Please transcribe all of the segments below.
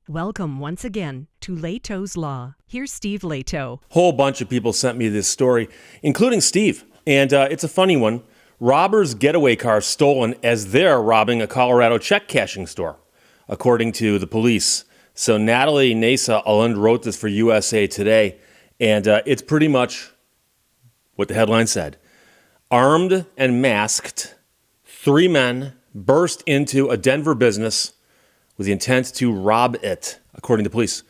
Welcome once again to Lehto's Law. Here's Steve Lehto. Whole bunch of people sent me this story, including Steve. And it's a funny one. Robbers' getaway car stolen as they're robbing a Colorado check cashing store, according to the police. So Natalie Nasa Alund wrote this for USA Today, and it's pretty much what the headline said. Armed and masked, 3 men burst into a Denver business with the intent to rob it, according to police.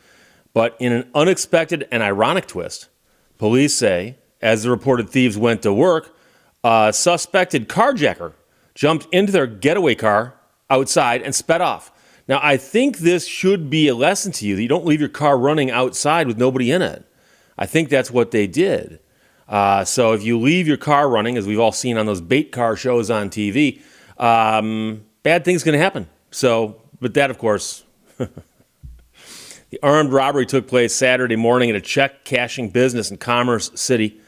But in an unexpected and ironic twist, police say, as the reported thieves went to work, a suspected carjacker jumped into their getaway car outside and sped off. Now, I think this should be a lesson to you that you don't leave your car running outside with nobody in it. I think that's what they did. So if you leave your car running, as we've all seen on those bait car shows on TV, bad things can happen. But that, of course, the armed robbery took place Saturday morning at a check cashing business in Commerce City,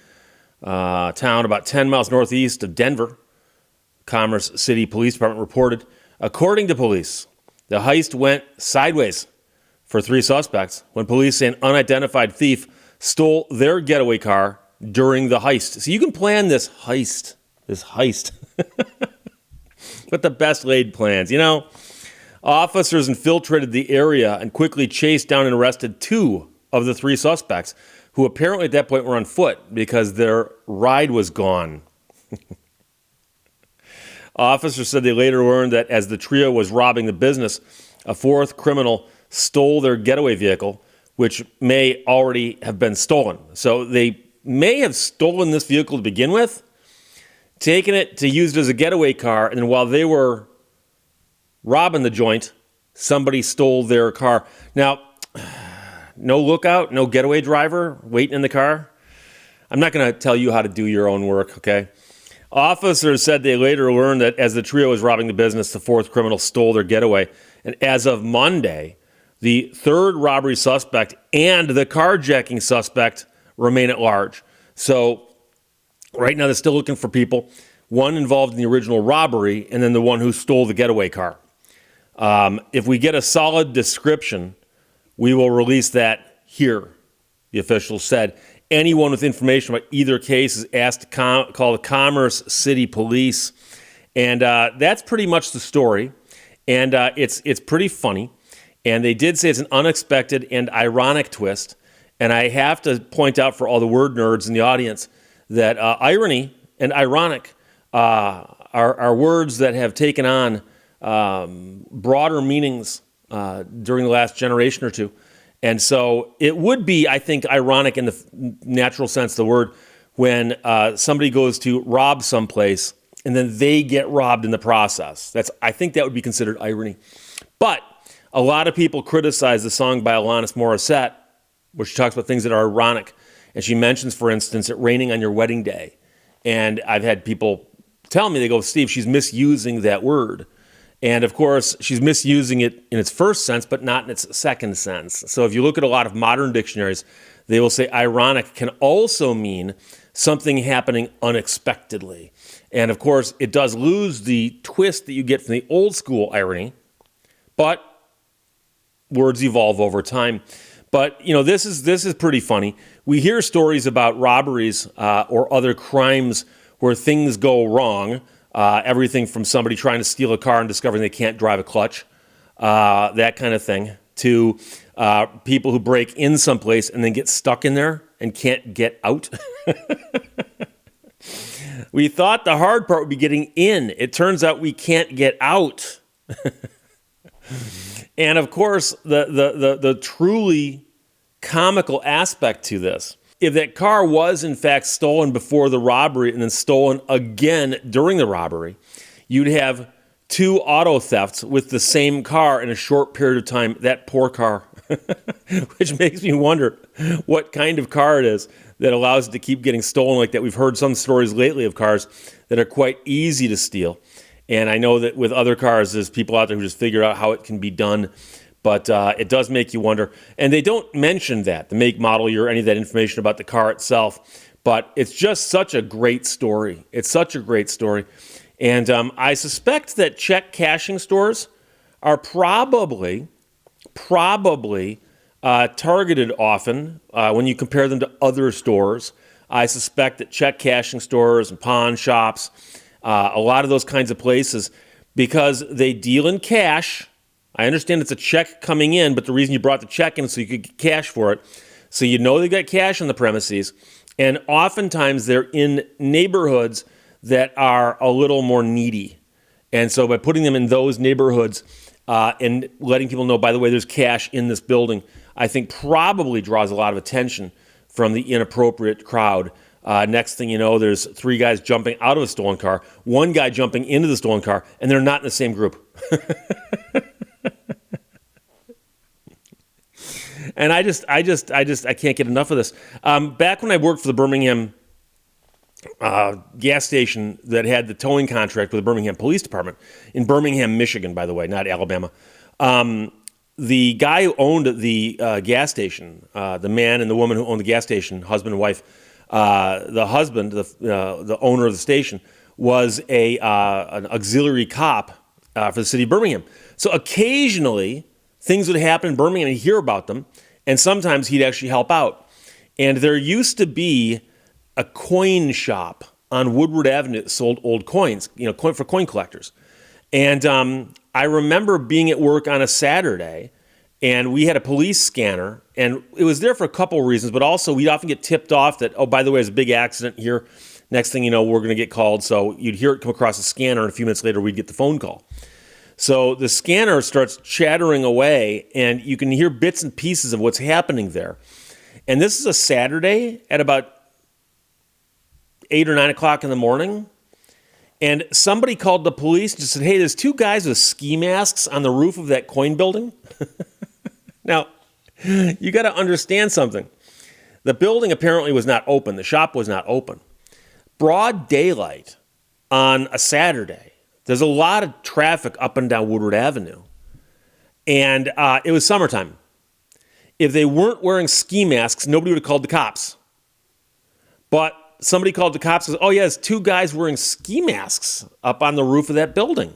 town about 10 miles northeast of Denver. Commerce City Police Department reported. According to police, the heist went sideways for 3 suspects when police say an unidentified thief stole their getaway car during the heist. So you can plan this heist with the best laid plans. You know, officers infiltrated the area and quickly chased down and arrested 2 of the 3 suspects, who apparently at that point were on foot because their ride was gone. Officers said they later learned that as the trio was robbing the business, a 4th criminal stole their getaway vehicle, which may already have been stolen. So they may have stolen this vehicle to begin with, taken it to use it as a getaway car, and then while they were robbing the joint, somebody stole their car. Now, no lookout, no getaway driver waiting in the car. I'm not going to tell you how to do your own work, okay? Officers said they later learned that as the trio was robbing the business, the 4th criminal stole their getaway. And as of Monday, the 3rd robbery suspect and the carjacking suspect remain at large. So right now they're still looking for people, one involved in the original robbery and then the one who stole the getaway car. If we get a solid description, we will release that here, the officials said. Anyone with information about either case is asked to call the Commerce City Police. And that's pretty much the story. And it's pretty funny. And they did say it's an unexpected and ironic twist. And I have to point out for all the word nerds in the audience that irony and ironic are words that have taken on broader meanings during the last generation or two. And so it would be, I think, ironic in the natural sense of the word when somebody goes to rob someplace and then they get robbed in the process. I think that would be considered irony. But a lot of people criticize the song by Alanis Morissette, where she talks about things that are ironic. And she mentions, for instance, it raining on your wedding day. And I've had people tell me, they go, Steve, she's misusing that word. And of course, she's misusing it in its first sense, but not in its second sense. So if you look at a lot of modern dictionaries, they will say ironic can also mean something happening unexpectedly. And of course, it does lose the twist that you get from the old school irony, but words evolve over time. But, you know, this is pretty funny. We hear stories about robberies or other crimes where things go wrong. Everything from somebody trying to steal a car and discovering they can't drive a clutch, that kind of thing, to people who break in someplace and then get stuck in there and can't get out. We thought the hard part would be getting in. It turns out we can't get out. And of course, the truly comical aspect to this, if that car was in fact stolen before the robbery and then stolen again during the robbery, you'd have 2 auto thefts with the same car in a short period of time. That poor car, which makes me wonder what kind of car it is that allows it to keep getting stolen like that. We've heard some stories lately of cars that are quite easy to steal. And I know that with other cars, there's people out there who just figure out how it can be done. But it does make you wonder. And they don't mention that, the make, model year, any of that information about the car itself. But it's just such a great story. It's such a great story. And I suspect that check cashing stores are probably probably targeted often when you compare them to other stores. I suspect that check cashing stores and pawn shops, a lot of those kinds of places, because they deal in cash. I understand it's a check coming in, but the reason you brought the check in is so you could get cash for it. So you know they got cash on the premises. And oftentimes they're in neighborhoods that are a little more needy. And so by putting them in those neighborhoods and letting people know, by the way, there's cash in this building, I think probably draws a lot of attention from the inappropriate crowd. Next thing you know, there's 3 guys jumping out of a stolen car, 1 guy jumping into the stolen car, and they're not in the same group. And I can't get enough of this. Back when I worked for the Birmingham gas station that had the towing contract with the Birmingham Police Department, in Birmingham, Michigan, by the way, not Alabama, the guy who owned the gas station, the man and the woman who owned the gas station, husband and wife, the husband, the owner of the station, was an auxiliary cop for the city of Birmingham. So occasionally, things would happen in Birmingham and he'd hear about them, and sometimes he'd actually help out. And there used to be a coin shop on Woodward Avenue that sold old coins, for coin collectors. And I remember being at work on a Saturday, and we had a police scanner, and it was there for a couple of reasons, but also we'd often get tipped off that, oh, by the way, there's a big accident here. Next thing you know, we're going to get called. So you'd hear it come across the scanner, and a few minutes later, we'd get the phone call. So the scanner starts chattering away, and you can hear bits and pieces of what's happening there. And this is a Saturday at about 8 or 9 o'clock in the morning. And somebody called the police and just said, hey, there's 2 guys with ski masks on the roof of that coin building. Now, you got to understand something. The building apparently was not open. The shop was not open. Broad daylight on a Saturday. There's a lot of traffic up and down Woodward Avenue. And it was summertime. If they weren't wearing ski masks, nobody would have called the cops. But somebody called the cops and said, oh, yeah, there's 2 guys wearing ski masks up on the roof of that building.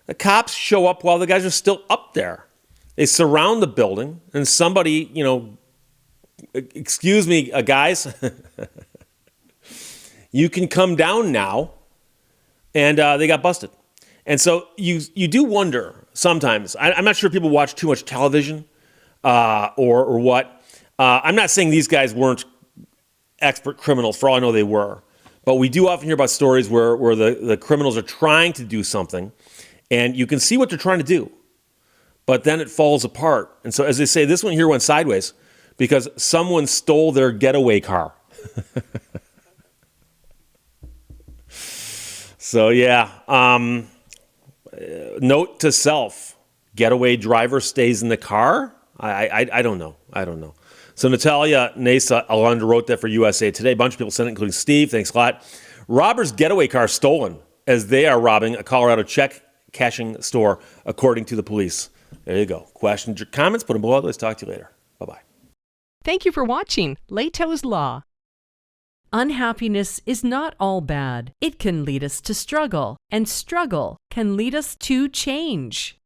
The cops show up while the guys are still up there. They surround the building, and somebody, excuse me, guys, you can come down now. And they got busted. And so you do wonder sometimes. I'm not sure if people watch too much television or what. I'm not saying these guys weren't expert criminals. For all I know, they were. But we do often hear about stories where the criminals are trying to do something, and you can see what they're trying to do. But then it falls apart. And so, as they say, this one here went sideways because someone stole their getaway car. So, yeah, note to self, getaway driver stays in the car? I don't know. So Natalia Nasa Alondra wrote that for USA Today. A bunch of people sent it, including Steve. Thanks a lot. Robbers' getaway car stolen as they are robbing a Colorado check cashing store, according to the police. There you go. Questions or comments, put them below. Let's talk to you later. Bye-bye. Thank you for watching Lehto's Law. Unhappiness is not all bad. It can lead us to struggle, and struggle can lead us to change.